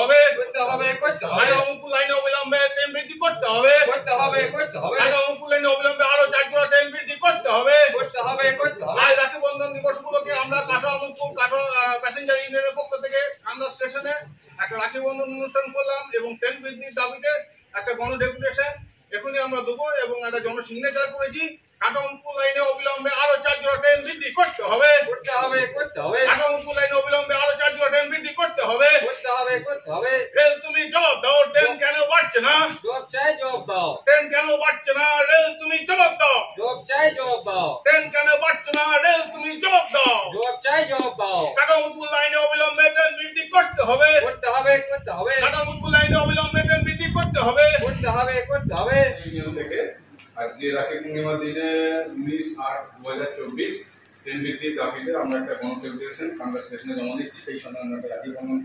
হবে কাটামুকুল লাইনে অবিলম্বে ট্রেন বৃদ্ধি করতে হবে কাটামুকুল লাইনে অবিলম্বে আরো 4 জোড়া ট্রেন বৃদ্ধি করতে হবে আজ রাখি বন্ধন দিবস উপলক্ষে আমরা কাটামুকুল প্যাসেঞ্জার ইউনিয়নের পক্ষ থেকে কান্দা স্টেশনে একটা রাখি বন্ধন অনুষ্ঠান করলাম এবং ট্রেন বৃদ্ধির দাবিতে একটা গণ ডেপুটেশন এখনই আমরা দেবো এবং একটা জনসিগনেচার করেছি। কাটামুকুল লাইনে অবিলম্বে আরো 4 জোড়া ট্রেন বৃদ্ধি করতে হবে কাটামুকুল লাইনে অবিলম্বে আরো 4 জোড়া ট্রেন বৃদ্ধি করতে হবে রেল তুমি জবাব দাও, ট্রেন কেন বাড়ছে না? ট্রেন কেন বাড়ছে না? রেল তুমি জবাব দাও। ট্রেন কেন বাড়ছে না? রেল তুমি জবাব দাও। কাটামুকুল লাইনে অবিলম্বে ট্রেন বৃদ্ধি করতে হবে কাটামুকুল লাইনে অবিলম্বে ট্রেন বৃদ্ধি করতে হবে। এই নিয়ম থেকে আজকে রাখি পূর্ণিমার দিনে 19/8/2024 ট্রেন বৃদ্ধির দাবিতে আমরা একটা গণডেপুটেশন কান্দা স্টেশনে জমা দিচ্ছি। সেই সময় আমরা একটা রাখি বন্ধন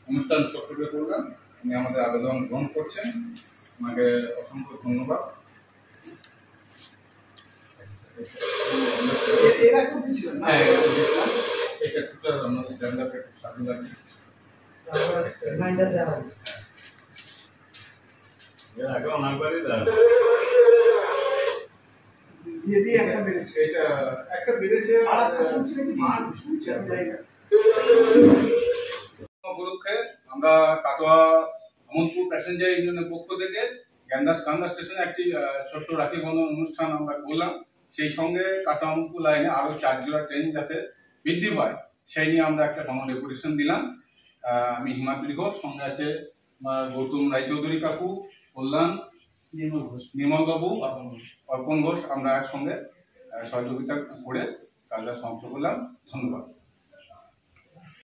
অনুষ্ঠান সক্রিয় করলাম। উনি আমাদের আবেদন গ্রহণ করছেন, আমাকে অসংখ্য ধন্যবাদ। উপলক্ষে আমরা কাটোয়া আমোদপুর প্যাসেঞ্জার ইউনিয়নের পক্ষ থেকে কান্দা স্টেশনে একটি ছোট্ট রাখি বন্ধন অনুষ্ঠান আমরা করলাম। সেই সঙ্গে কাটামুকুল লাইনে আরো 4 জোড়া ট্রেন যাতে বৃদ্ধি পায় সেই নিয়ে আমরা একটা গণ ডেপুটেশন দিলাম। আমি হিমাদ্রি ঘোষ, সঙ্গে আছে গৌতম রায়চৌধুরী কাকু, কল্যাণ, নির্মল বাবু, অর্পণ ঘোষ। আমরা একসঙ্গে সহযোগিতা করে কাজটা সমাপ্ত করলাম। ধন্যবাদ।